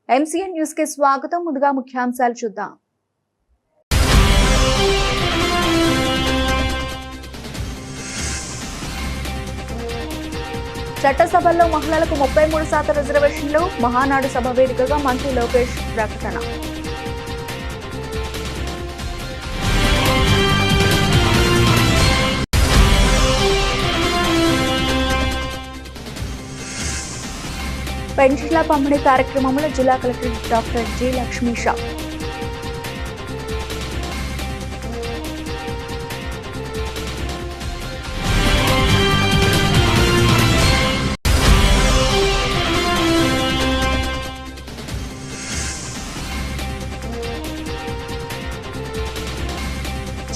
MCN news కి స్వాగతం. ముందుగా ముఖ్యాంశాలు చూద్దాం. చట్టసభల్లో మహిళలకు 33% రిజర్వేషన్లు. మహానాడు సభ వేదికగా మంత్రి లోకేష్ ప్రకటన. పెన్షన్ల పంపిణీ కార్యక్రమంలో జిల్లా కలెక్టర్ డాక్టర్ జి లక్ష్మీషా.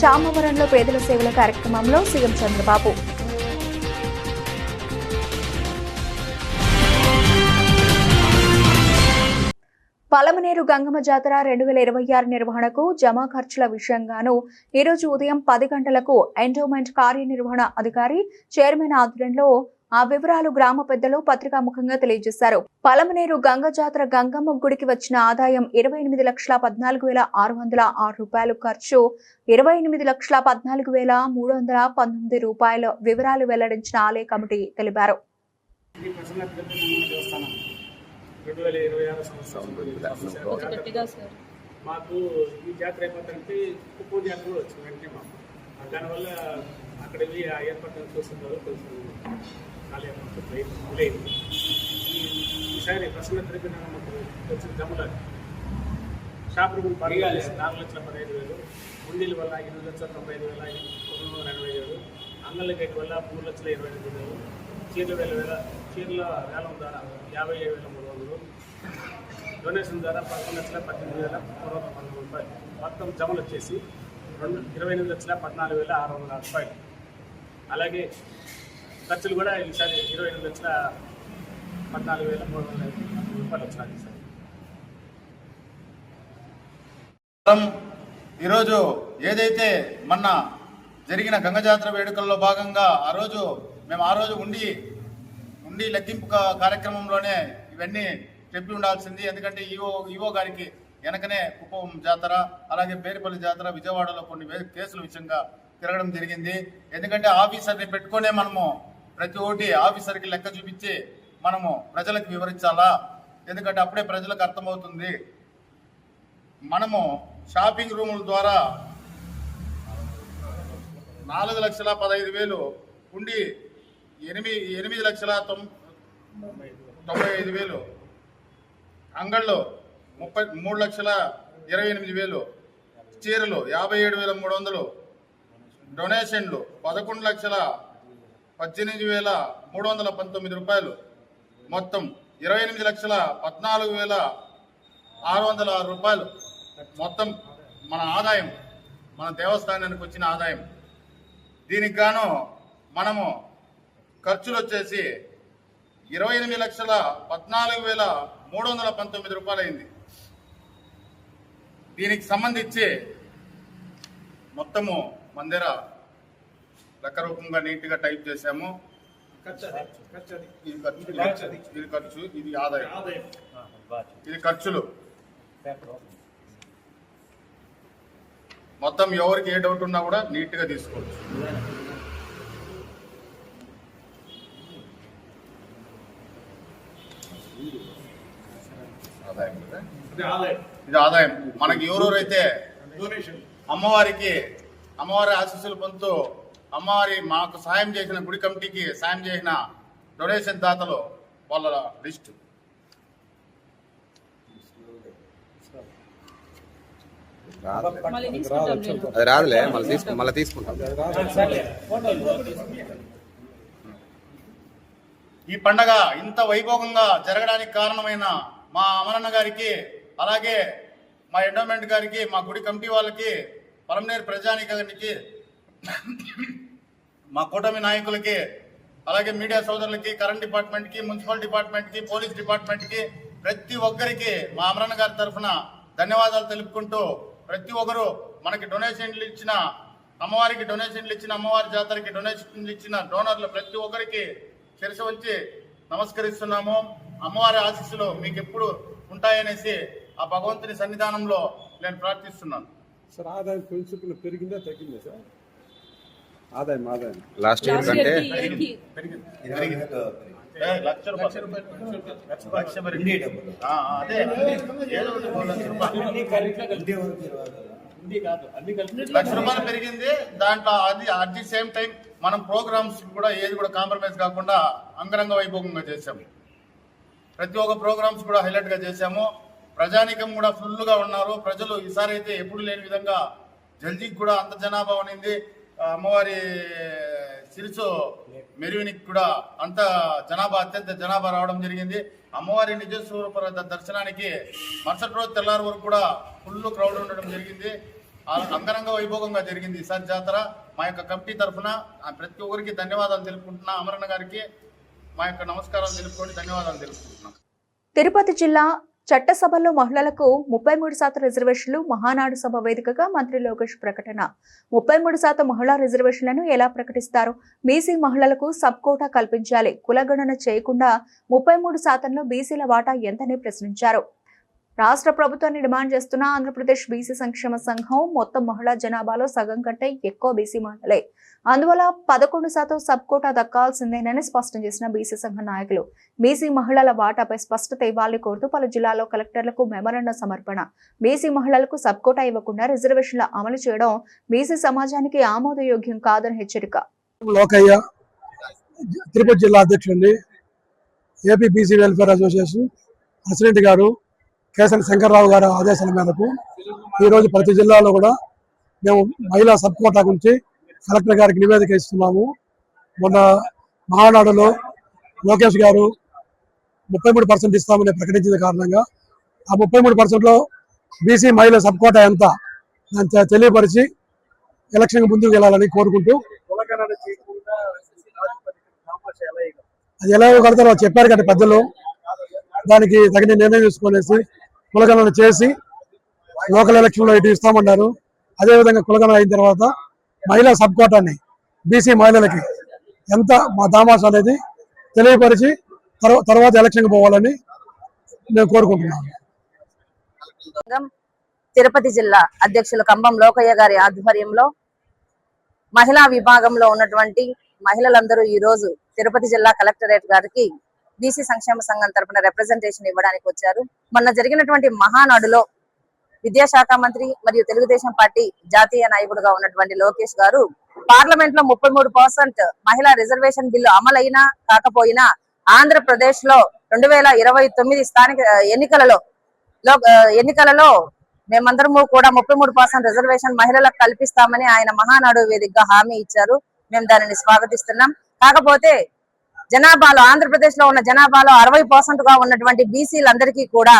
చామవరంలో పేదల సేవల కార్యక్రమంలో సీఎం చంద్రబాబు. పలమనేరు గంగమ్మ జాతర 2026 నిర్వహణకు జమా ఖర్చుల విషయంగాను ఈరోజు ఉదయం 10 గంటలకు ఎండోమెంట్ కార్యనిర్వహణ అధికారి చైర్మన్ ఆధ్వర్యంలో ఆ వివరాలు గ్రామ పెద్దలు పత్రికాముఖంగా తెలియజేశారు. పలమనేరు గంగ జాతర గంగమ్మ గుడికి వచ్చిన ఆదాయం 28,14,606 రూపాయలు, ఖర్చు 28,14,319 రూపాయల వివరాలు వెల్లడించిన ఆలయ కమిటీ తెలిపారు. 2026 సంవత్సరం మాకు ఈ జాతర అయిపోతుంటే కుప్పం జాతర కూడా వచ్చింది వెంటనే మాకు. దానివల్ల అక్కడ వెళ్ళి ఆ ఏర్పాట్లను చూస్తున్నారు. కొంచెం లేదు. ఈసారి ప్రసన్న తిరిగిన వచ్చిన జమల షాపులు 4,15,000, ఉండీల వల్ల 8,95,980, అంగళ్ళ గేట్ వల్ల 3,25,000, చీరల వేలం ద్వారా 57,300, డొనేషన్ ద్వారా 11,18,390 రూపాయలు. మొత్తం జమలు వచ్చేసి 28,14,600 రూపాయలు. అలాగే ఖర్చులు కూడా ఈసారి 28,14,390 రూపాయలు వచ్చినాయి. ఈరోజు ఏదైతే మొన్న జరిగిన గంగ జాతర వేడుకల్లో భాగంగా ఆ రోజు ఉండి లెక్కింపు కార్యక్రమంలోనే ఇవన్నీ చెప్పి ఉండాల్సింది. ఎందుకంటే ఈవో గారికి వెనకనే కుప్పం జాతర, అలాగే పేరుపల్లి జాతర, విజయవాడలో కొన్ని కేసుల విషయంగా తిరగడం జరిగింది. ఎందుకంటే ఆఫీసర్ని పెట్టుకునే మనము ప్రతి ఒక్కటి ఆఫీసర్కి లెక్క చూపించి మనము ప్రజలకు వివరించాలా. ఎందుకంటే అప్పుడే ప్రజలకు అర్థమవుతుంది. మనము షాపింగ్ రూముల ద్వారా 4,15,000 ఉండి 8,95,000, అంగళ్ళు 33,28,000, చీరలు 57,300, డొనేషన్లు 11,18,319 రూపాయలు, మొత్తం 28,14,606 రూపాయలు మొత్తం మన ఆదాయం, మన దేవస్థానానికి వచ్చిన ఆదాయం. దీనికి గాను మనము ఖర్చులు వచ్చేసి 28,14,319 రూపాయలు అయింది. దీనికి సంబంధించి మొత్తము మందిర లెక్క రూపంగా నీట్గా టైప్ చేశాము. ఇది ఖర్చు, ఇది ఆదాయం, ఇది ఖర్చులు. మొత్తం ఎవరికి ఏ డౌట్ ఉన్నా కూడా నీట్గా తీసుకోవచ్చు. ఇది ఆదాయం. మనకి ఎవరెవరైతే అమ్మవారి ఆశీస్సులు పొందుతూ మాకు సాయం చేసిన, గుడి కమిటీకి సాయం చేసిన డొనేషన్ దాతలు వాళ్ళ లిస్టు. అది రాదులే, మళ్ళీ తీసుకుంటాం. ఈ పండగ ఇంత వైభవంగా జరగడానికి కారణమైన మా అమరన్న గారికి, అలాగే మా ఎండోమెంట్ గారికి, మా గుడి కమిటీ వాళ్ళకి, పలమనేరు ప్రజానీకానికి, మా కూటమి నాయకులకి, అలాగే మీడియా సోదరులకి, కరెంట్ డిపార్ట్మెంట్కి, మున్సిపల్ డిపార్ట్మెంట్కి, పోలీస్ డిపార్ట్మెంట్కి, ప్రతి ఒక్కరికి మా అమరన్న గారి తరఫున ధన్యవాదాలు తెలుపుకుంటూ, ప్రతి ఒక్కరు మనకి డొనేషన్లు ఇచ్చిన, అమ్మవారికి డొనేషన్లు ఇచ్చిన, అమ్మవారి జాతరకి డొనేషన్లు ఇచ్చిన డోనర్లు ప్రతి ఒక్కరికి శిరస్సు వంచి నమస్కరిస్తున్నాము. అమ్మవారి ఆశీస్సులు మీకు ఎప్పుడు ఉంటాయనేసి ఆ భగవంతుని సన్నిధానంలో నేను ప్రార్థిస్తున్నాను. సార్ ఆదాయం కొంచెం పెరిగిందా తగ్గిందా సార్? ఆదాయం లాస్ట్ ఇయర్ కంటే లక్ష రూపాయలు అదే ఏదో లక్ష రూపాయలు పెరిగింది. దాంట్లో అది అట్ ది సేమ్ టైం మనం ప్రోగ్రామ్స్ కూడా ఏది కూడా కాంప్రమైజ్ కాకుండా అంగరంగ వైభవంగా చేశాము. ప్రతి ఒక్క ప్రోగ్రామ్స్ కూడా హైలైట్ గా చేశాము. ప్రజానికం కూడా ఫుల్ గా ఉన్నారు. ప్రజలు ఈసారి అయితే ఎప్పుడు లేని విధంగా జల్జీకి కూడా అంత జనాభా ఉన్నింది. అమ్మవారి సిరిసు మెరువినికి కూడా అంత అత్యంత జనాభా రావడం జరిగింది. అమ్మవారి నిజ స్వరూప దర్శనానికి మరుసటి రోజు తెల్లారి వరకు కూడా ఫుల్ క్రౌడ్ ఉండడం జరిగింది. అంగరంగ వైభోగంగా జరిగింది ఈసారి జాతర. మా యొక్క కమిటీ తరఫున ప్రతి ఒక్కరికి ధన్యవాదాలు తెలుపుకుంటున్నా. అమరన్న గారికి మా యొక్క నమస్కారాలు తెలుపుకొని ధన్యవాదాలు తెలుపుకుంటున్నాం. తిరుపతి జిల్లా చట్టసభల్లో మహిళలకు 33% రిజర్వేషన్లు. మహానాడు సభ వేదికగా మంత్రి లోకేష్ ప్రకటన. 33% మహిళా రిజర్వేషన్లను ఎలా ప్రకటిస్తారు? బీసీ మహిళలకు సబ్ కోటా కల్పించాలి. కులగణన చేయకుండా 33%లో బీసీల వాటా ఎంతని ప్రశ్నించారు. రాష్ట్ర ప్రభుత్వాన్ని డిమాండ్ చేస్తున్న ఆంధ్రప్రదేశ్ బీసీ సంక్షేమ సంఘం మొత్తం మహిళా జనాభాలో సగం కంటే ఎక్కువ బీసీ మహిళలే. అందువల్ల 11% సబ్ కోటా దక్కాల్సిందేనని స్పష్టం చేసిన బీసీ సంఘ నాయకులు బీసీ మహిళల వాటాపై స్పష్టత ఇవ్వాలని కోరుతూ పలు జిల్లాల్లో కలెక్టర్లకు మెమోరాండం సమర్పణ. బీసీ మహిళలకు సబ్ కోటా ఇవ్వకుండా రిజర్వేషన్ల అమలు చేయడం బీసీ సమాజానికి ఆమోదయోగ్యం కాదని హెచ్చరిక. లోకయ్య, తిరుపతి జిల్లా అధ్యక్షుడిని, AP BC welfare association president గారు కేసరి శంకర్రావు గారి ఆదేశాల మేరకు ఈరోజు ప్రతి జిల్లాలో కూడా మేము మహిళా సబ్ కోటా గురించి కలెక్టర్ గారికి నివేదిక ఇస్తున్నాము. మొన్న మహానాడులో లోకేష్ గారు 33% ఇస్తామని ప్రకటించిన కారణంగా ఆ 33%లో బీసీ మహిళా సబ్ కోటా ఎంత దాన్ని తెలియపరిచి ఎలక్షన్ ముందుకు వెళ్ళాలని కోరుకుంటూ, అది ఎలా కడతారో చెప్పారు కదా పెద్దలు, దానికి తగిన నిర్ణయం తీసుకునేసి కులగణన చేసి లోకల్ ఎలక్షన్లో ఇటు ఇస్తామన్నారు. అదేవిధంగా కులగణన అయిన తర్వాత మహిళా సబ్ కోటాన్ని బీసీ మహిళలకి ఎంత మా దామాష అనేది తెలియపరిచి తర్వాత ఎలక్షన్కి పోవాలని నేను కోరుకుంటున్నాను. తిరుపతి జిల్లా అధ్యక్షులు కంబం లోకయ్య గారి ఆధ్వర్యంలో మహిళా విభాగంలో ఉన్నటువంటి మహిళలందరూ ఈ రోజు తిరుపతి జిల్లా కలెక్టరేట్ గారికి బీసీ సంక్షేమ సంఘం తరపున రిప్రజెంటేషన్ ఇవ్వడానికి వచ్చారు. మొన్న జరిగినటువంటి మహానాడులో విద్యాశాఖ మంత్రి మరియు తెలుగుదేశం పార్టీ జాతీయ నాయకుడుగా ఉన్నటువంటి లోకేష్ గారు పార్లమెంట్ లో 33% మహిళా రిజర్వేషన్ బిల్లు అమలైనా కాకపోయినా ఆంధ్రప్రదేశ్ లో 2029 స్థానిక ఎన్నికలలో మేమందరము కూడా 33% రిజర్వేషన్ మహిళలకు కల్పిస్తామని ఆయన మహానాడు వేదికగా హామీ ఇచ్చారు. మేము దానిని స్వాగతిస్తున్నాం. కాకపోతే జనాభాలో ఆంధ్రప్రదేశ్ లో ఉన్న జనాభాలో 60% గా ఉన్నటువంటి బీసీలందరికీ కూడా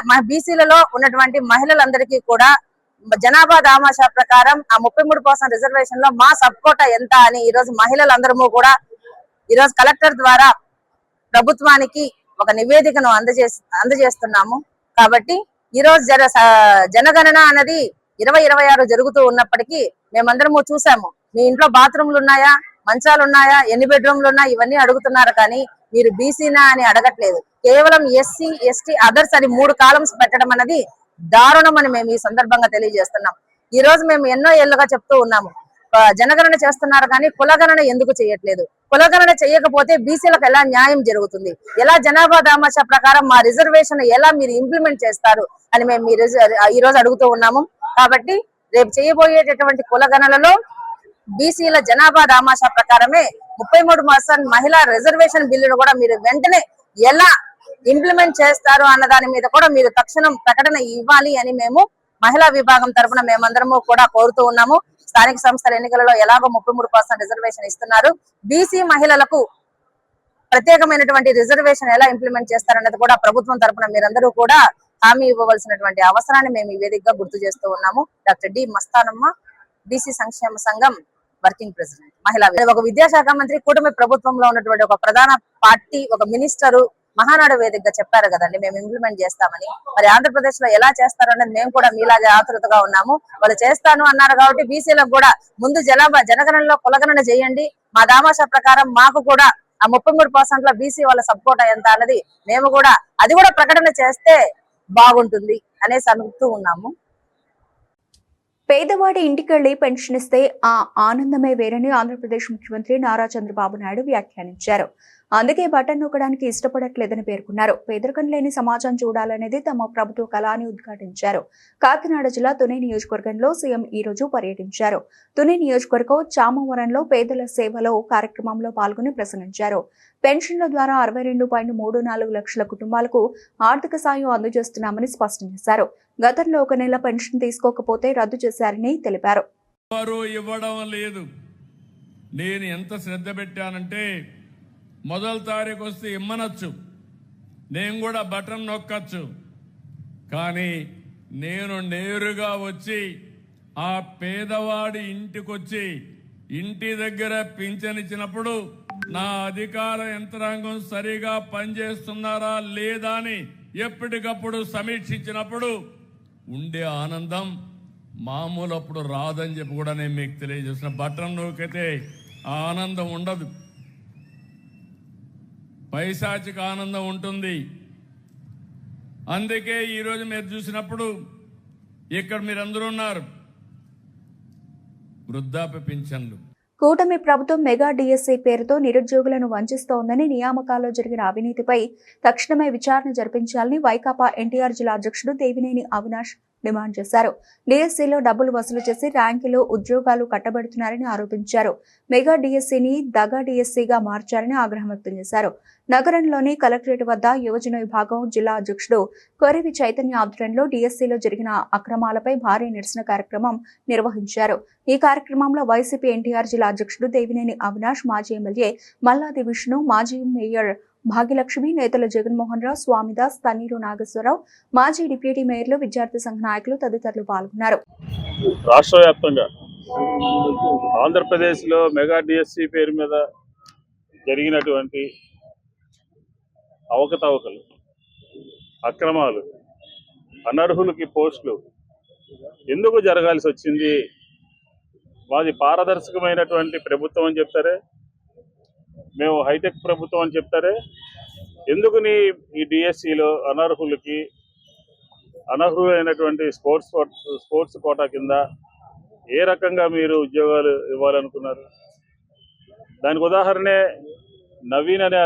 మా బీసీలలో ఉన్నటువంటి మహిళలందరికీ కూడా జనాభా దామాషా ప్రకారం ఆ 33% రిజర్వేషన్ లో మా సబ్ కోటా ఎంత అని ఈ రోజు మహిళలందరము కూడా ఈ రోజు కలెక్టర్ ద్వారా ప్రభుత్వానికి ఒక నివేదికను అందజేస్తున్నాము. కాబట్టి ఈ రోజు జనగణన అన్నది 2026 జరుగుతూ ఉన్నప్పటికీ మేమందరము చూసాము. మీ ఇంట్లో బాత్రూమ్లు ఉన్నాయా, మంచాలు ఉన్నాయా, ఎన్ని బెడ్రూమ్లు ఉన్నాయి, ఇవన్నీ అడుగుతున్నారు. కానీ మీరు బీసీనా అని అడగట్లేదు. కేవలం ఎస్సీ, ఎస్టీ, అదర్స్ అని 3 కాలమ్స్ పెట్టడం అన్నది దారుణం అని మేము ఈ సందర్భంగా తెలియజేస్తున్నాం. ఈ రోజు మేము ఎన్నో ఏళ్లుగా చెప్తూ ఉన్నాము, జనగణన చేస్తున్నారు కానీ కులగణన ఎందుకు చేయట్లేదు? కులగణన చేయకపోతే బీసీలకు ఎలా న్యాయం జరుగుతుంది? ఎలా జనాభా దామాషా ప్రకారం మా రిజర్వేషన్ ఎలా మీరు ఇంప్లిమెంట్ చేస్తారు అని మేము ఈ రోజు అడుగుతూ ఉన్నాము. కాబట్టి రేపు చేయబోయేటటువంటి కులగణనలో బీసీల జనాభా దామాషా ప్రకారమే 33% మహిళా రిజర్వేషన్ బిల్లును కూడా మీరు వెంటనే ఎలా ఇంప్లిమెంట్ చేస్తారు అన్న దాని మీద కూడా మీరు తక్షణం ప్రకటన ఇవ్వాలి అని మేము మహిళా విభాగం తరఫున మేమందరము కూడా కోరుతూ ఉన్నాము. స్థానిక సంస్థల ఎన్నికలలో ఎలాగో 33% రిజర్వేషన్ ఇస్తున్నారు, బీసీ మహిళలకు ప్రత్యేకమైనటువంటి రిజర్వేషన్ ఎలా ఇంప్లిమెంట్ చేస్తారన్నది కూడా ప్రభుత్వం తరఫున మీరందరూ కూడా హామీ ఇవ్వవలసినటువంటి అవసరాన్ని మేము ఈ వేదికగా గుర్తు చేస్తూ ఉన్నాము. డాక్టర్ డి మస్తానమ్మ, బీసీ సంక్షేమ సంఘం వర్కింగ్ ప్రెసిడెంట్, మహిళా. ఒక విద్యాశాఖ మంత్రి, కూటమి ప్రభుత్వంలో ఉన్నటువంటి ఒక ప్రధాన పార్టీ, ఒక మినిస్టరు మహానాడు వేదికగా చెప్పారు కదండి మేము ఇంప్లిమెంట్ చేస్తామని. మరి ఆంధ్రప్రదేశ్ లో ఎలా చేస్తారు అనేది మేము కూడా మీలాగే ఆతృతగా ఉన్నాము. వాళ్ళు చేస్తాను అన్నారు కాబట్టి బీసీలకు కూడా ముందు జనగణనలో కులగణన చేయండి, మా దామాషా ప్రకారం మాకు కూడా ఆ 33% లో బీసీ వాళ్ళ సబ్ కోటా ఎంత అన్నది మేము కూడా అది కూడా ప్రకటన చేస్తే బాగుంటుంది అనేసి అనుకుంటూ ఉన్నాము. పేదవాడి ఇంటికెళ్లి పెన్షన్ ఇస్తే ఆ ఆనందమే వేరని ఆంధ్రప్రదేశ్ ముఖ్యమంత్రి నారా చంద్రబాబు నాయుడు వ్యాఖ్యానించారు. అందుకే బటన్ నొక్కడానికి ఇష్టపడట్లేదని పేర్కొన్నారు. పేదరికం లేని సమాజం చూడాలనేది తమ ప్రభుత్వ కళ అని ఉద్ఘాటించారు. కాకినాడ జిల్లా తుని నియోజకవర్గంలో సీఎం ఈ రోజు పర్యటించారు. తుని నియోజకవర్గం చామవరంలో పేదల సేవలో కార్యక్రమంలో పాల్గొని ప్రసంగించారు. పెన్షన్ల ద్వారా 62.34 లక్షల కుటుంబాలకు ఆర్థిక సాయం అందజేస్తున్నామని స్పష్టం చేశారు. గతంలో ఒక నెల పెన్షన్ తీసుకోకపోతే రద్దు చేశారని తెలిపారు. ఇవ్వడం లేదు. నేను ఎంత శ్రద్ధ పెట్టానంటే మొదటి తారీఖు వస్తే ఇమ్మనొచ్చు, నేను కూడా బటన్ నొక్కచ్చు. కానీ నేను నేరుగా వచ్చి ఆ పేదవాడి ఇంటికొచ్చి ఇంటి దగ్గర పింఛనిచ్చినప్పుడు నా అధికార యంత్రాంగం సరిగా పనిచేస్తున్నారా లేదా అని ఎప్పటికప్పుడు సమీక్షించినప్పుడు ఉండే ఆనందం మామూలప్పుడు రాదని చెప్పి కూడా నేను మీకు తెలియజేసిన. బటన్ నొక్కితే ఆ ఆనందం ఉండదు, పైశాచిక ఆనందం ఉంటుంది. అందుకే ఈరోజు మీరు చూసినప్పుడు ఇక్కడ మీరందరూ ఉన్నారు. వృద్ధాప్య పింఛన్లు కూటమి ప్రభుత్వం మెగా డిఎస్సీ పేరుతో నిరుద్యోగులను వంచిస్తోందని, నియామకాల్లో జరిగిన అవినీతిపై తక్షణమే విచారణ జరిపించాలని వైకాపా ఎన్టీఆర్ జిల్లా అధ్యక్షుడు దేవినేని అవినాష్ డిమాండ్ చేశారు. డిఎస్సీలో డబ్బులు వసూలు చేసి ర్యాంకులు ఉద్యోగాలు కట్టబెడుతున్నారని ఆరోపించారు. మెగా డిఎస్సీని దగా డిఎస్సీగా మార్చారని ఆగ్రహం వ్యక్తం చేశారు. నగరంలోని కలెక్టరేట్ వద్ద యువజన విభాగం జిల్లా అధ్యక్షుడు కొరివి చైతన్య ఆధ్వర్యంలో డిఎస్సీలో జరిగిన అక్రమాలపై భారీ నిరసన కార్యక్రమం నిర్వహించారు. ఈ కార్యక్రమంలో వైసీపీ ఎన్టీఆర్ జిల్లా అధ్యక్షుడు దేవినేని అవినాష్, మాజీ ఎమ్మెల్యే మల్లాది విష్ణు, మాజీ మేయర్ భాగ్యలక్ష్మి, నేతలు జగన్మోహన్ రావు, స్వామిదాస్, తన్నీరు నాగేశ్వరరావు, మాజీ డిప్యూటీ మేయర్లు, విద్యార్థి సంఘ నాయకులు తదితరులు పాల్గొన్నారు. రాష్ట్ర వ్యాప్తంగా ఆంధ్రప్రదేశ్లో మెగా డిఎస్సీ పేరు మీద జరిగినటువంటి అవకతవకలు, అక్రమాలు, అనర్హులకి పోస్టులు ఎందుకు జరగాల్సి వచ్చింది? మాది పారదర్శకమైనటువంటి ప్రభుత్వం అని చెప్తారే, మేము హైటెక్ ప్రభుత్వం అని చెప్తారే, ఎందుకుని ఈ డిఎస్సిలో అనర్హులైనటువంటి స్పోర్ట్స్ కోటా కింద ఏ రకంగా మీరు ఉద్యోగాలు ఇవ్వాలనుకున్నారు? దానికి ఉదాహరణే నవీన్ అనే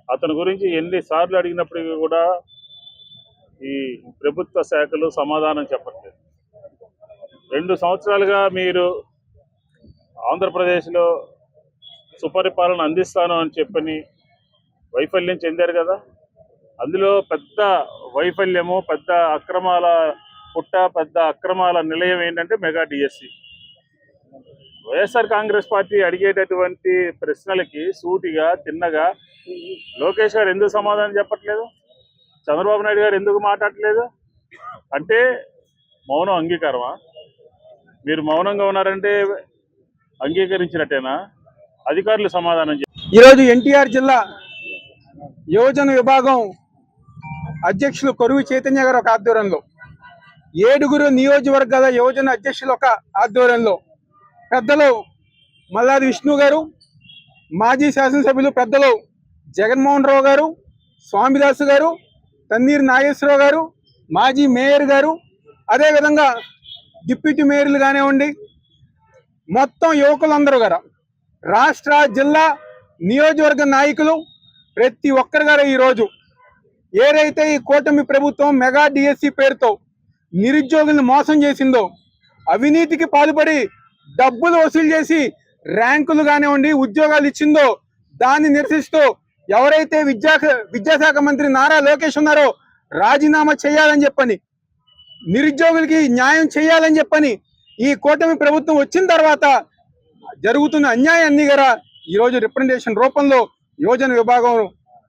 అతను గురించి ఎన్నిసార్లు అడిగినప్పటికీ కూడా ఈ ప్రభుత్వ శాఖలు సమాధానం చెప్పట్లేదు. 2 సంవత్సరాలుగా మీరు ఆంధ్రప్రదేశ్లో సుపరిపాలన అందిస్తాను అని చెప్పని వైఫల్యం చెందారు కదా. అందులో పెద్ద వైఫల్యము, పెద్ద అక్రమాల నిలయం ఏంటంటే mega DSC. YSR Congress party అడిగేటటువంటి ప్రశ్నలకి సూటిగా తిన్నగా లోకేష్ గారు ఎందుకు సమాధానం చెప్పట్లేదు? చంద్రబాబు నాయుడు గారు ఎందుకు మాట్లాడట్లేదు? అంటే మౌనం అంగీకారమా? మీరు మౌనంగా ఉన్నారంటే అంగీకరించినట్టేనా? అధికారులు సమాధానం ఈరోజు ఎన్టీఆర్ జిల్లా యువజన విభాగం అధ్యక్షులు కొరువి చైతన్య గారు ఒక ఆధ్వర్యంలో, 7 నియోజకవర్గాల యువజన అధ్యక్షులు ఒక ఆధ్వర్యంలో, పెద్దలు మల్లాది విష్ణు గారు, మాజీ శాసనసభ్యులు పెద్దలు జగన్మోహన్ రావు గారు, స్వామిదాసు గారు, తన్నీరు నాగేశ్వరరావు గారు, మాజీ మేయర్ గారు, అదేవిధంగా డిప్యూటీ మేయర్లు కానివ్వండి, మొత్తం యువకులందరూ గారు, రాష్ట్ర జిల్లా నియోజకవర్గ నాయకులు ప్రతి ఒక్కరు గారు ఈరోజు ఏదైతే ఈ కూటమి ప్రభుత్వం మెగా డిఎస్సి పేరుతో నిరుద్యోగులను మోసం చేసిందో, అవినీతికి పాల్పడి డబ్బులు వసూలు చేసి ర్యాంకులు కానివ్వండి ఉద్యోగాలు ఇచ్చిందో, దాన్ని నిరసిస్తూ ఎవరైతే విద్యాశాఖ మంత్రి నారా లోకేష్ ఉన్నారో రాజీనామా చేయాలని చెప్పని, నిరుద్యోగులకి న్యాయం చేయాలని చెప్పని ఈ కూటమి ప్రభుత్వం వచ్చిన తర్వాత జరుగుతున్న అన్యాయాన్ని కూడా ఈరోజు రిప్రజెంటేషన్ రూపంలో యువజన విభాగం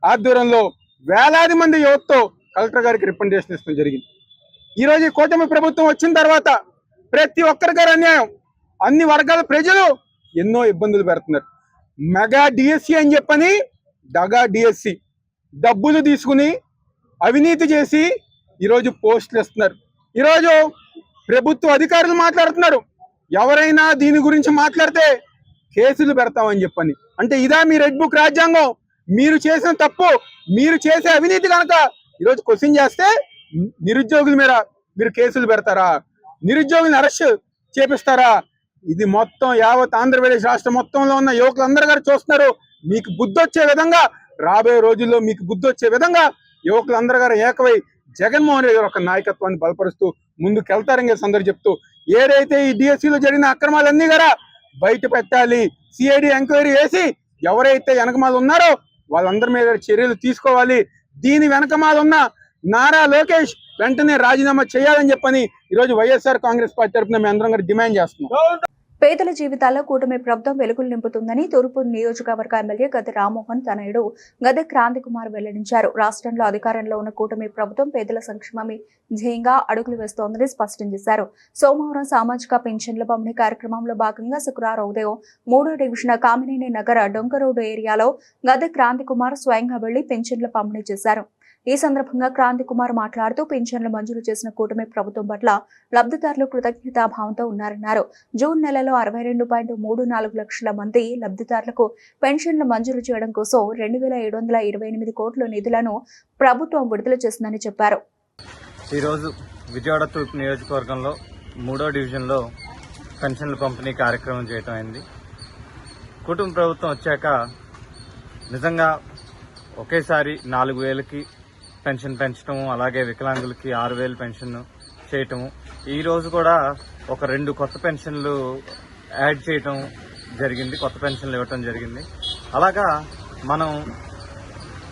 ఆధ్వర్యంలో వేలాది మంది యువతతో కలెక్టర్ గారికి రిప్రజెంటేషన్ ఇస్తాం జరిగింది. ఈరోజు ఈ కూటమి ప్రభుత్వం వచ్చిన తర్వాత ప్రతి ఒక్కరిగారు అన్యాయం, అన్ని వర్గాల ప్రజలు ఎన్నో ఇబ్బందులు పెడుతున్నారు. మెగా డిఎస్సి అని చెప్పని దగా డిఎస్సి, డబ్బులు తీసుకుని అవినీతి చేసి ఈరోజు పోస్టులు ఇస్తున్నారు. ఈరోజు ప్రభుత్వ అధికారులు మాట్లాడుతున్నారు, ఎవరైనా దీని గురించి మాట్లాడితే కేసులు పెడతామని చెప్పని. అంటే ఇదా మీ రెడ్ బుక్ రాజ్యాంగం? మీరు చేసిన తప్పు, మీరు చేసే అవినీతి కనుక ఈరోజు క్వశ్చన్ చేస్తే నిరుద్యోగుల మీద మీరు కేసులు పెడతారా? నిరుద్యోగులను అరెస్ట్ చేపిస్తారా? ఇది మొత్తం యావత్ ఆంధ్రప్రదేశ్ రాష్ట్రం మొత్తంలో ఉన్న యువకులందరూ గారు చూస్తున్నారు. మీకు బుద్ధి వచ్చే విధంగా, రాబోయే రోజుల్లో మీకు బుద్ధి వచ్చే విధంగా యువకులందరూ గారు ఏకవై జగన్మోహన్ రెడ్డి గారు ఒక నాయకత్వాన్ని బలపరుస్తూ ముందుకెళ్తారని అందరూ చెప్తూ, ఏదైతే ఈ డిఎస్సీలో జరిగిన అక్రమాలన్నీ కూడా బయట పెట్టాలి. సిఐడి ఎంక్వైరీ వేసి ఎవరైతే వెనకమాల ఉన్నారో వాళ్ళందరి మీద చర్యలు తీసుకోవాలి. దీని వెనకమాల ఉన్న నారా లోకేష్ వెంటనే రాజీనామా చేయాలని చెప్పని ఈరోజు వైఎస్ఆర్ కాంగ్రెస్ పార్టీ తరఫున మేము అందరం కూడా డిమాండ్ చేస్తున్నాం. పేదల జీవితాల్లో కూటమి ప్రభుత్వం వెలుగులు నింపుతుందని తూర్పు నియోజకవర్గ ఎమ్మెల్యే గద్దె రామ్మోహన్ తనయుడు గద్దె క్రాంతికుమార్ వెల్లడించారు. రాష్ట్రంలో అధికారంలో ఉన్న కూటమి ప్రభుత్వం పేదల సంక్షేమమే ధ్యేయంగా అడుగులు వేస్తోందని స్పష్టం చేశారు. సోమవారం సామాజిక పెన్షన్ల పంపిణీ కార్యక్రమంలో భాగంగా శుక్రవారం ఉదయం 3వ డివిజన్ కామినేని నగర డొంక రోడ్డు ఏరియాలో గద్దె క్రాంతికుమార్ స్వయంగా వెళ్లి పెన్షన్ల పంపిణీ చేశారు. ఈ సందర్భంగా క్రాంతికుమార్ మాట్లాడుతూ పెన్షన్లు మంజూరు చేసిన కూటమి ప్రభుత్వం పట్ల లబ్ధిదారులు కృతజ్ఞతాభావంతో ఉన్నారన్నారు. జూన్ నెలలో 62.34 లక్షల మంది లబ్ధిదారులకు పెన్షన్లు మంజూరు చేయడం కోసం 2,728 కోట్ల నిధులను ప్రభుత్వం విడుదల చేసిందని చెప్పారు. ఈరోజు విజయవాడ తూర్పు నియోజకవర్గంలో 3వ డివిజన్లో పెన్షన్ల పంపిణీ కార్యక్రమం చేయటం అయింది. కుటుంబ ప్రభుత్వం వచ్చాక నిజంగా ఒకేసారి 4,000కి పెన్షన్ పెంచడం, అలాగే వికలాంగులకి 6,000 పెన్షన్ చేయటము, ఈ రోజు కూడా ఒక 2 కొత్త పెన్షన్లు యాడ్ చేయటం జరిగింది, కొత్త పెన్షన్లు ఇవ్వటం జరిగింది. అలాగా మనం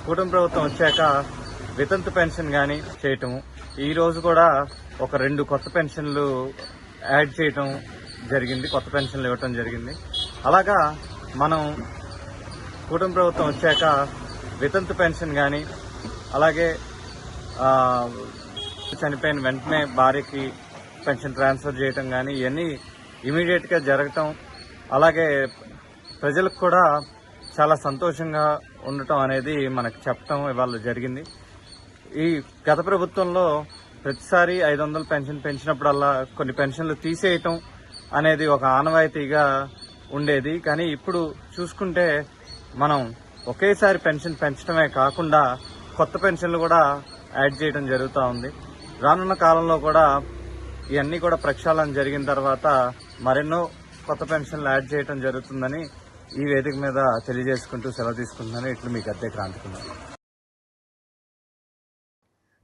కుటుంబ ప్రభుత్వం వచ్చాక వితంతు పెన్షన్ కానీ చేయటము, ఈ రోజు కూడా ఒక 2 కొత్త పెన్షన్లు యాడ్ చేయటం జరిగింది, కొత్త పెన్షన్లు ఇవ్వటం జరిగింది. అలాగా మనం కుటుంబ ప్రభుత్వం వచ్చాక వితంతు పెన్షన్ కానీ, అలాగే చనిపోయిన వెంటనే భార్యకి పెన్షన్ ట్రాన్స్ఫర్ చేయటం కానీ ఇవన్నీ ఇమీడియట్గా జరగటం, అలాగే ప్రజలకు కూడా చాలా సంతోషంగా ఉండటం అనేది మనకు చెప్పటం ఇవాళ జరిగింది. ఈ గత ప్రభుత్వంలో ప్రతిసారి 500 పెన్షన్ పెంచినప్పుడల్లా కొన్ని పెన్షన్లు తీసేయటం అనేది ఒక ఆనవాయితీగా ఉండేది. కానీ ఇప్పుడు చూసుకుంటే మనం ఒకేసారి పెన్షన్ పెంచడమే కాకుండా కొత్త పెన్షన్లు కూడా యాడ్ చేయడం జరుగుతూ ఉంది. రానున్న కాలంలో కూడా ఇవన్నీ కూడా ప్రక్షాళన జరిగిన తర్వాత మరెన్నో కొత్త పెన్షన్లు యాడ్ చేయడం జరుగుతుందని ఈ వేదిక మీద తెలియజేసుకుంటూ సెలవు తీసుకుంటున్నాను. ఇట్లు మీ గద్దె క్రాంతికుమార్.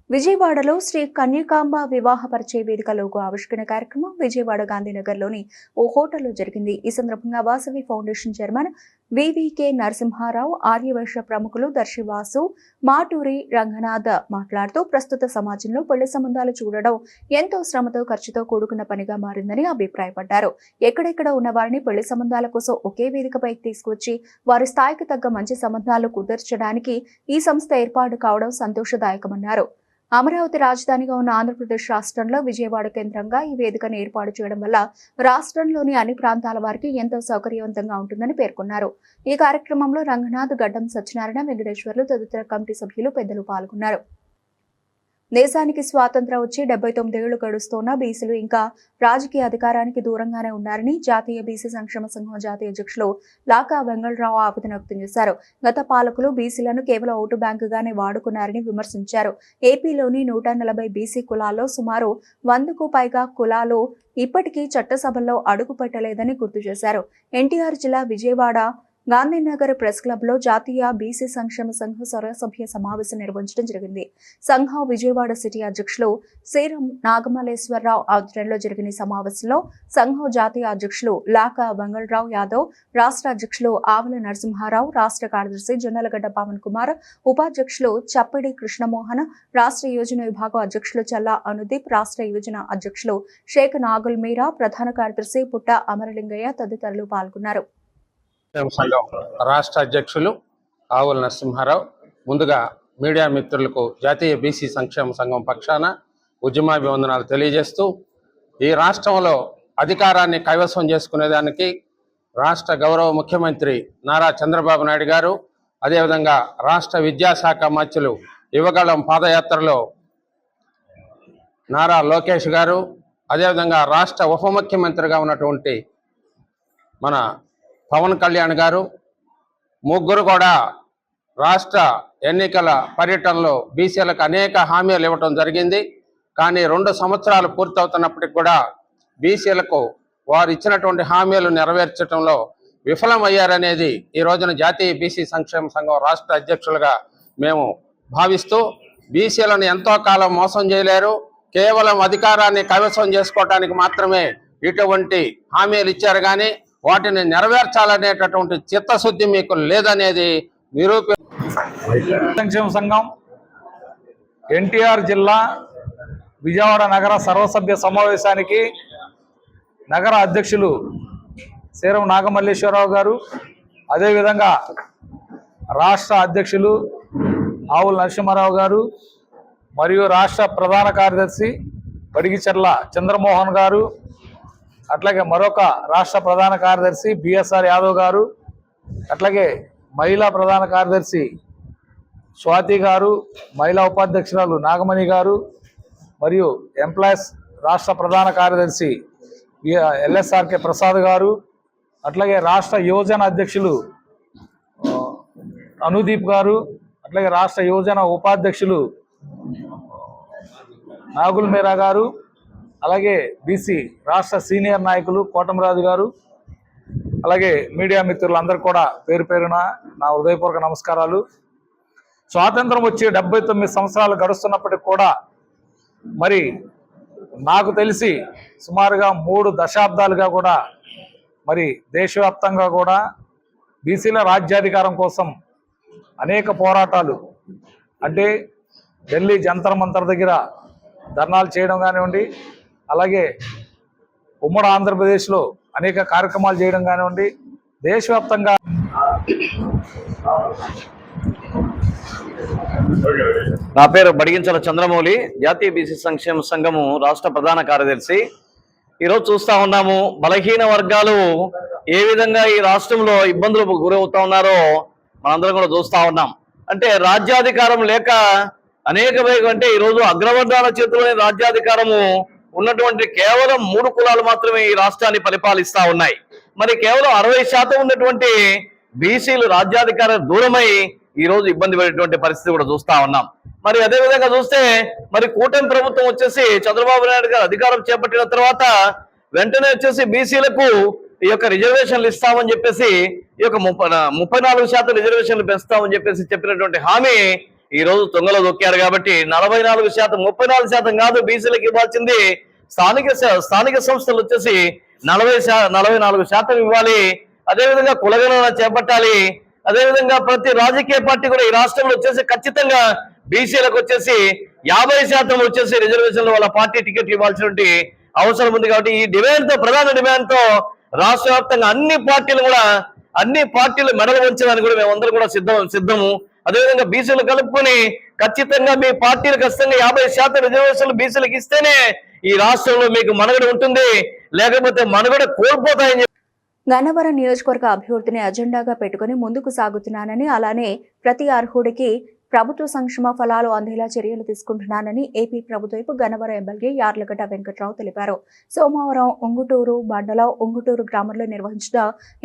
విజయవాడలో శ్రీ కన్యకాంబ వివాహ పరిచయ వేదిక లోగో ఆవిష్కరణ కార్యక్రమం విజయవాడ గాంధీనగర్లోని ఓ హోటల్లో జరిగింది. ఈ సందర్భంగా Vasavi foundation chairman VVK Narasimharao, Aryavaishya ప్రముఖులు దర్శివాసు, మాటూరి రంగనాథ్ మాట్లాడుతూ ప్రస్తుత సమాజంలో పెళ్లి సంబంధాలు చూడడం ఎంతో శ్రమతో ఖర్చుతో కూడుకున్న పనిగా మారిందని అభిప్రాయపడ్డారు. ఎక్కడెక్కడ ఉన్న వారిని పెళ్లి సంబంధాల కోసం ఒకే వేదికపైకి తీసుకువచ్చి వారి స్థాయికి తగ్గ మంచి సంబంధాలు కుదర్చడానికి ఈ సంస్థ ఏర్పాటు కావడం సంతోషదాయకమన్నారు. అమరావతి రాజధానిగా ఉన్న ఆంధ్రప్రదేశ్ రాష్ట్రంలో విజయవాడ కేంద్రంగా ఈ వేదికను ఏర్పాటు చేయడం వల్ల రాష్ట్రంలోని అన్ని ప్రాంతాల వారికి ఎంతో సౌకర్యవంతంగా ఉంటుందని పేర్కొన్నారు. ఈ కార్యక్రమంలో రంగనాథ్, గడ్డం సత్యనారాయణ, వెంకటేశ్వర్లు తదితర కమిటీ సభ్యులు పెద్దలు పాల్గొన్నారు. దేశానికి స్వాతంత్ర్యం వచ్చి 79 ఏళ్లు గడుస్తున్న బీసీలు ఇంకా రాజకీయ అధికారానికి దూరంగానే ఉన్నారని జాతీయ బీసీ సంక్షేమ సంఘం జాతీయ అధ్యక్షులు లాకా వెంగళరావు ఆవేదన వ్యక్తం చేశారు. గత పాలకులు బీసీలను కేవలం ఓటు బ్యాంకుగానే వాడుకున్నారని విమర్శించారు. ఏపీలోని 140 బీసీ కులాల్లో సుమారు 100కు పైగా కులాలు ఇప్పటికీ చట్టసభల్లో అడుగు పెట్టలేదని గుర్తు చేశారు. ఎన్టీఆర్ జిల్లా విజయవాడ గాంధీనగర్ ప్రెస్ క్లబ్ లో జాతీయ బీసీ సంక్షేమ సంఘ సర్వసభ్య సమావేశం నిర్వహించడం జరిగింది. సంఘం విజయవాడ సిటీ అధ్యక్షులు శ్రీరామ్ నాగమలేశ్వరరావు ఆధ్వర్యంలో జరిగిన సమావేశంలో సంఘం జాతీయ అధ్యక్షులు లాకా వెంగళరావు యాదవ్, రాష్ట్ర అధ్యక్షులు ఆవుల నరసింహారావు, రాష్ట్ర కార్యదర్శి జొన్నలగడ్డ పవన్ కుమార్, ఉపాధ్యక్షులు చప్పిడి కృష్ణమోహన్, రాష్ట్ర యోజన విభాగం అధ్యక్షులు చల్లా అనుదీప్, రాష్ట్ర యోజన అధ్యక్షులు షేక్ నాగుల్ మీరా, ప్రధాన కార్యదర్శి పుట్ట అమరలింగయ్య తదితరులు పాల్గొన్నారు. సంఘం రాష్ట్ర అధ్యక్షులు ఆవుల నరసింహారావు, ముందుగా మీడియా మిత్రులకు జాతీయ బీసీ సంక్షేమ సంఘం పక్షాన ఉద్యమాభివందనాలు తెలియజేస్తూ, ఈ రాష్ట్రంలో అధికారాన్ని కైవసం చేసుకునేదానికి రాష్ట్ర గౌరవ ముఖ్యమంత్రి నారా చంద్రబాబు నాయుడు గారు, అదేవిధంగా రాష్ట్ర విద్యాశాఖ మంత్రులు యువగళం పాదయాత్రలో నారా లోకేష్ గారు, అదేవిధంగా రాష్ట్ర ఉప ముఖ్యమంత్రిగా ఉన్నటువంటి మన పవన్ కళ్యాణ్ గారు, ముగ్గురు కూడా రాష్ట్ర ఎన్నికల పర్యటనలో బీసీలకు అనేక హామీలు ఇవ్వటం జరిగింది. కానీ 2 సంవత్సరాలు పూర్తవుతున్నప్పటికి కూడా బీసీలకు వారు ఇచ్చినటువంటి హామీలు నెరవేర్చడంలో విఫలమయ్యారనేది ఈ రోజున జాతీయ బీసీ సంక్షేమ సంఘం రాష్ట్ర అధ్యక్షులుగా మేము భావిస్తూ, బీసీలను ఎంతో కాలం మోసం చేయలేరు, కేవలం అధికారాన్ని కైవసం చేసుకోవటానికి మాత్రమే ఇటువంటి హామీలు ఇచ్చారు, కానీ వాటిని నెరవేర్చాలనేటటువంటి చిత్తశుద్ధి మీకు లేదనేది సంక్షేమ సంఘం ఎన్టీఆర్ జిల్లా విజయవాడ నగర సర్వసభ్య సమావేశానికి నగర అధ్యక్షులు శీరం నాగమల్లేశ్వరరావు గారు, అదేవిధంగా రాష్ట్ర అధ్యక్షులు ఆవుల నరసింహారావు గారు మరియు రాష్ట్ర ప్రధాన కార్యదర్శి బడిగిచెర్ల చంద్రమోహన్ గారు, అట్లాగే మరొక రాష్ట్ర ప్రధాన కార్యదర్శి బిఎస్ఆర్ యాదవ్ గారు, అట్లాగే మహిళా ప్రధాన కార్యదర్శి స్వాతి గారు, మహిళా ఉపాధ్యక్షురాలు నాగమణి గారు, మరియు ఎంప్లాయీస్ రాష్ట్ర ప్రధాన కార్యదర్శి ఎల్ఎస్ఆర్కే ప్రసాద్ గారు, అట్లాగే రాష్ట్ర యువజన అధ్యక్షులు అనుదీప్ గారు, అట్లాగే రాష్ట్ర యువజన ఉపాధ్యక్షులు నాగుల్ మీరా గారు, అలాగే బీసీ రాష్ట్ర సీనియర్ నాయకులు కోటమరాజు గారు, అలాగే మీడియా మిత్రులందరూ కూడా పేరు పేరున నా హృదయపూర్వక నమస్కారాలు. స్వాతంత్రం వచ్చి 79 సంవత్సరాలు గడుస్తున్నప్పటికి కూడా మరి నాకు తెలిసి సుమారుగా 3 దశాబ్దాలుగా కూడా మరి దేశవ్యాప్తంగా కూడా బీసీల రాజ్యాధికారం కోసం అనేక పోరాటాలు, అంటే ఢిల్లీ జంతర్ మంతర్ దగ్గర ధర్నాలు చేయడం కానివ్వండి, అలాగే ఉమ్మడి ఆంధ్రప్రదేశ్లో అనేక కార్యక్రమాలు చేయడం కానివ్వండి, దేశవ్యాప్తంగా నా పేరు బడిగించల చంద్రమౌళి, జాతీయ బీసీ సంక్షేమ సంఘము రాష్ట్ర ప్రధాన కార్యదర్శి. ఈరోజు చూస్తా ఉన్నాము బలహీన వర్గాలు ఏ విధంగా ఈ రాష్ట్రంలో ఇబ్బందులకు గురవుతా ఉన్నారో మనందరం కూడా చూస్తా ఉన్నాం. అంటే రాజ్యాధికారం లేక అనేక అంటే ఈరోజు అగ్రవర్గాల చేతిలోనే రాజ్యాధికారము ఉన్నటువంటి కేవలం 3 కులాలు మాత్రమే ఈ రాష్ట్రాన్ని పరిపాలిస్తా ఉన్నాయి. మరి కేవలం 60% ఉన్నటువంటి బీసీలు రాజ్యాధికారం దూరమై ఈ రోజు ఇబ్బంది పడేటువంటి పరిస్థితి కూడా చూస్తా ఉన్నాం. మరి అదేవిధంగా చూస్తే మరి కూటమి ప్రభుత్వం వచ్చేసి చంద్రబాబు నాయుడు గారు అధికారం చేపట్టిన తర్వాత వెంటనే వచ్చేసి బీసీలకు ఈ యొక్క రిజర్వేషన్లు ఇస్తామని చెప్పేసి ఈ యొక్క 34% రిజర్వేషన్లు పెంచుతామని చెప్పేసి చెప్పినటువంటి హామీ ఈ రోజు తొంగలో దొక్కారు. కాబట్టి 44%, 34% కాదు బీసీలకు ఇవ్వాల్సింది. స్థానిక సంస్థలు వచ్చేసి 44% ఇవ్వాలి. అదేవిధంగా కులగణన చేపట్టాలి. అదేవిధంగా ప్రతి రాజకీయ పార్టీ కూడా ఈ రాష్ట్రంలో వచ్చేసి ఖచ్చితంగా బీసీలకు వచ్చేసి 50% వచ్చేసి రిజర్వేషన్లు వాళ్ళ పార్టీ టికెట్లు ఇవ్వాల్సినటువంటి అవసరం ఉంది. కాబట్టి ఈ ప్రధాన డిమాండ్ తో రాష్ట్ర వ్యాప్తంగా అన్ని పార్టీలు మెడలు వంచడానికి కూడా మేమందరం కూడా సిద్ధము. అదేవిధంగా బీసీలు కలుపుకొని ఖచ్చితంగా మీ పార్టీలు ఖచ్చితంగా 50% రిజర్వేషన్లు బీసీలకు ఇస్తేనే ఈ రాష్ట్రంలో మీకు మనుగడ ఉంటుంది, లేకపోతే మనుగడ కోల్పోతాయని గన్నవరం నియోజకవర్గ అభివృద్ధిని అజెండాగా పెట్టుకుని ముందుకు సాగుతున్నానని, అలానే ప్రతి అర్హుడికి ప్రభుత్వ సంక్షేమ ఫలాలు అందేలా చర్యలు తీసుకుంటున్నానని ఏపీ ప్రభుత్వపు గన్నవరం ఎమ్మెల్యే యార్లగడ్డ వెంకట్రావు తెలిపారు. సోమవారం ఉంగుటూరు మండలం ఉంగుటూరు గ్రామంలో నిర్వహించిన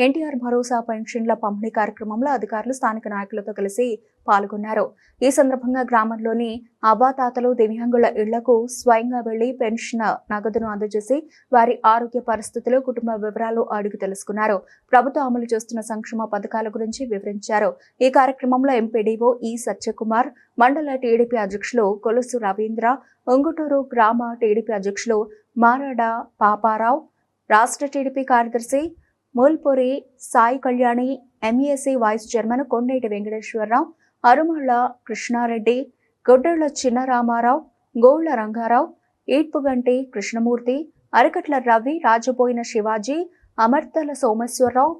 ఎన్టీఆర్ భరోసా పెన్షన్ల పంపిణీ కార్యక్రమంలో అధికారులు స్థానిక నాయకులతో కలిసి పాల్గొన్నారు. ఈ సందర్భంగా గ్రామంలోని అవ్వాతాతలు దివ్యాంగుల ఇళ్లకు స్వయంగా వెళ్లి పెన్షన్ నగదును అందజేసి వారి ఆరోగ్య పరిస్థితులు, కుటుంబ వివరాలు అడిగి తెలుసుకున్నారు. ప్రభుత్వం అమలు చేస్తున్న సంక్షేమ పథకాల గురించి వివరించారు. ఈ కార్యక్రమంలో ఎంపీడీఓ ఈ సత్యకుమార్, మండల టీడీపీ అధ్యక్షులు కొలుసు రవీంద్ర, ఉంగుటూరు గ్రామ టీడీపీ అధ్యక్షులు మారాడ పాపారావు, రాష్ట్ర టీడీపీ కార్యదర్శి Mulpuri Sai Kalyani, MAC vice chairman Kondeti Venkateswararao, Arumalla Krishnareddy, Goddalla Chinnaramarao, Golla Rangarao, Edupuganti Krishnamurthy, Arakatla Ravi, Rajaboina Shivaji, Amarthala Someswararao,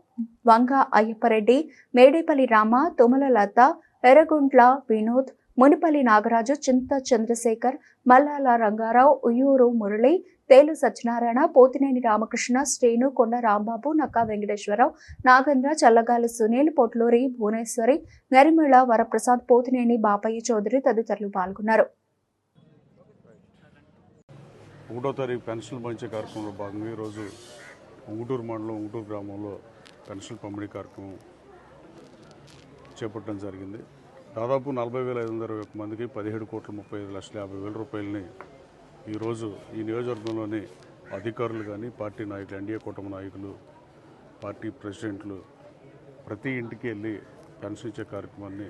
Vanga Ayyappareddy, Medepalli Rama, Tumala Latha, Erraguntla Vinod, Munipalli Nagaraju, Chinta Chandrasekhar, Mallala Rangarao, Uyyuru Murali, తేలు సత్యనారాయణ, పోతినేని రామకృష్ణ, శ్రీను, కొండ రాంబాబు, నక్కా వెంకటేశ్వరరావు, నాగేంద్ర, చల్లగాలి సునీల్, పొట్లూరి భువనేశ్వరి, నరిమేళ వరప్రసాద్, పోతినేని బాపయ్య చౌదరి తదితరులు పాల్గొన్నారు. 1వ తారీఖు పెన్షన్లు పంచే కార్యక్రమంలో భాగంగా ఈరోజు ఉంగుటూరు మండలం ఉంగుటూరు గ్రామంలో పెన్షన్ పంపిణీ కార్యక్రమం చేపట్టడం జరిగింది. దాదాపు 40,521 మందికి 17,35,50,000 రూపాయలని ఈరోజు ఈ నియోజకవర్గంలోని అధికారులు కానీ, పార్టీ నాయకులు, ఎన్డీఏ కూటమి నాయకులు, పార్టీ ప్రెసిడెంట్లు ప్రతి ఇంటికి వెళ్ళి పెన్షన్ ఇచ్చే కార్యక్రమాన్ని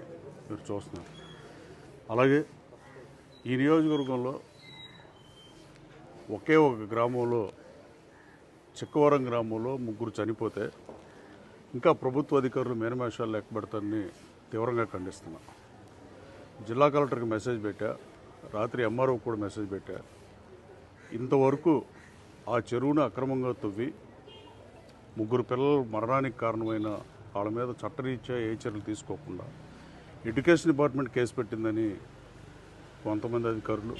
మీరు చూస్తున్నారు. అలాగే ఈ నియోజకవర్గంలో ఒకే ఒక గ్రామంలో, చిక్కవరం గ్రామంలో 3 చనిపోతే ఇంకా ప్రభుత్వ అధికారులు మేనమేషాలు లెక్కబెడతారని తీవ్రంగా ఖండిస్తున్నాం. జిల్లా కలెక్టర్కి మెసేజ్ పెట్టా, రాత్రి ఎంఆర్ఓ కూడా మెసేజ్ పెట్టా. ఇంతవరకు ఆ చెరువును అక్రమంగా తవ్వి 3 పిల్లలు మరణానికి కారణమైన వాళ్ళ మీద చట్టరీత్యా ఏ చర్యలు తీసుకోకుండా ఎడ్యుకేషన్ డిపార్ట్మెంట్ కేసు పెట్టిందని కొంతమంది అధికారులు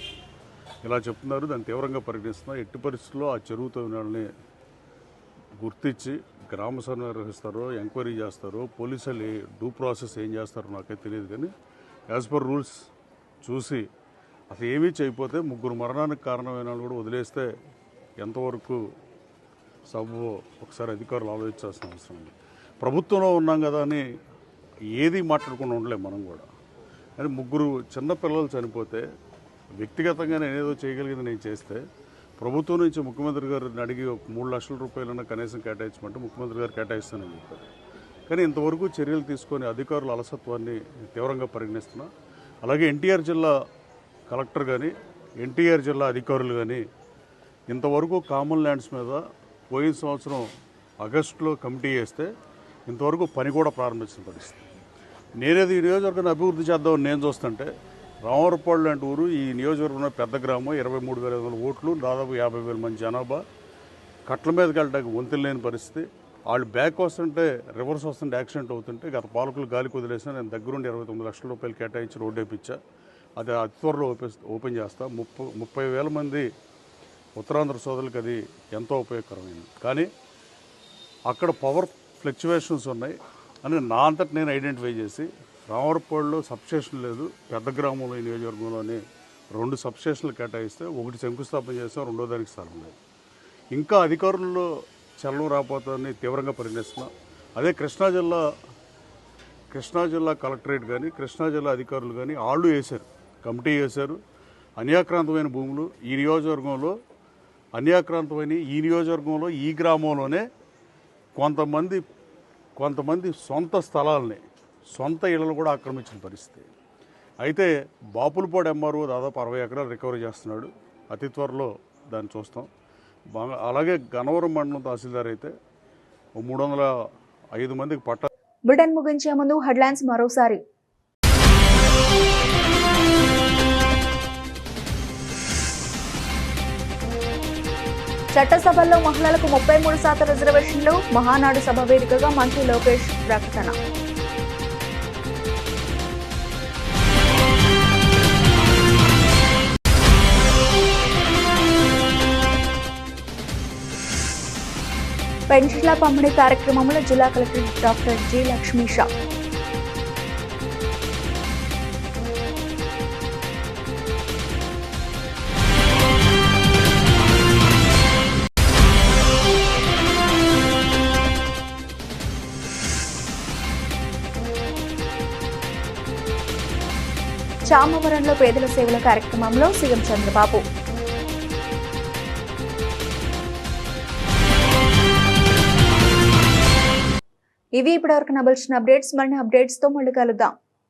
ఇలా చెప్తున్నారు. దాన్ని తీవ్రంగా పరిగణిస్తున్నారు. ఎట్టి పరిస్థితుల్లో ఆ చెరువు తవ్వినాళ్ళని గుర్తించి గ్రామ సభ నిర్వహిస్తారో, ఎంక్వైరీ చేస్తారో, పోలీసులు డ్యూ ప్రాసెస్ ఏం చేస్తారో నాకైతే తెలియదు. కానీ యాజ్ పర్ రూల్స్ చూసి అసలు ఏమీ చేయకపోతే 3 మరణానికి కారణమైన వాళ్ళు కూడా వదిలేస్తే ఎంతవరకు సభ ఒకసారి అధికారులు ఆలోచించాల్సిన అవసరం ఉంది. ప్రభుత్వంలో ఉన్నాం కదా అని ఏది మాట్లాడకుండా ఉండలేము మనం కూడా. కానీ 3 చిన్న పిల్లలు చనిపోతే వ్యక్తిగతంగా నేను ఏదో చేయగలిగింది నేను చేస్తే ప్రభుత్వం నుంచి ముఖ్యమంత్రి గారిని అడిగి 3 లక్షల రూపాయలన్నా కనీసం కేటాయించమంటే ముఖ్యమంత్రి గారు కేటాయిస్తానని చెప్పారు. కానీ ఇంతవరకు చర్యలు తీసుకొని అధికారుల అలసత్వాన్ని తీవ్రంగా పరిగణిస్తున్నా. అలాగే ఎన్టీఆర్ జిల్లా కలెక్టర్ కానీ, ఎన్టీఆర్ జిల్లా అధికారులు కానీ ఇంతవరకు కామన్ ల్యాండ్స్ మీద పోయిన సంవత్సరం ఆగస్టులో కమిటీ వేస్తే ఇంతవరకు పని కూడా ప్రారంభించిన పరిస్థితి. నేనేది ఈ నియోజకవర్గాన్ని అభివృద్ధి చేద్దామని నేను చూస్తుంటే రామవరపాడు లాంటి ఊరు, ఈ నియోజకవర్గంలో పెద్ద గ్రామం, 23,500 ఓట్లు, దాదాపు 50,000 మంది జనాభా, కట్ల మీదకి వెళ్ళడానికి వంతులు లేని పరిస్థితి. వాళ్ళు బ్యాక్ వస్తుంటే రివర్స్ వస్తుంటే యాక్సిడెంట్ అవుతుంటే గత పాలకులు గాలికి వదిలేసిన నేను దగ్గరుండి 29 లక్షల రూపాయలు కేటాయించి రోడ్డు వేయించా. అది అతి త్వరలో ఓపెన్ చేస్తా. 30,000 మంది ఉత్తరాంధ్ర సోదరులకు అది ఎంతో ఉపయోగకరమైంది. కానీ అక్కడ పవర్ ఫ్లక్చువేషన్స్ ఉన్నాయి అని నా అంతటి నేను ఐడెంటిఫై చేసి రామవరపాడులో సబ్స్టేషన్ లేదు, పెద్ద గ్రామంలో ఈ నియోజకవర్గంలోని 2 సబ్స్టేషన్లు కేటాయిస్తే ఒకటి శంకుస్థాపన చేస్తాం, రెండో దానికి స్థలం లేదు. ఇంకా అధికారుల్లో చలనం రాకపోతుందని తీవ్రంగా పరిగణిస్తున్నా. అదే కృష్ణా జిల్లా కలెక్టరేట్ కానీ, కృష్ణా జిల్లా అధికారులు కానీ వాళ్ళు వేశారు, కమిటీ వేశారు. అన్యాక్రాంతమైన భూములు ఈ నియోజకవర్గంలో ఈ నియోజకవర్గంలో ఈ గ్రామంలోనే కొంతమంది సొంత స్థలాలని, సొంత ఇళ్లను కూడా ఆక్రమించిన పరిస్థితి. అయితే బాపులపాడు ఎంఆర్ఓ దాదాపు 60 ఎకరాలు రికవరీ చేస్తున్నాడు. అతి త్వరలో దాన్ని చూస్తాం. అలాగే గన్నవరం మండలం తహసీల్దార్ అయితే 305 మందికి పట్ట. బులెటిన్ ముగించే ముందు హెడ్లైన్స్ మరోసారి. చట్టసభల్లో మహిళలకు 33% రిజర్వేషన్లు, మహానాడు సభ వేదికగా మంత్రి లోకేష్ ప్రకటన. పెన్షన్ల పంపిణీ కార్యక్రమంలో జిల్లా కలెక్టర్ డాక్టర్ జి లక్ష్మీషా. చామవరంలో పేదల సేవల కార్యక్రమంలో సీఎం చంద్రబాబు. ఇవి ఇప్పటివరకు నబల్చిన అప్డేట్స్. మరిన్ని అప్డేట్స్ తో మళ్ళీ కలుద్దాం.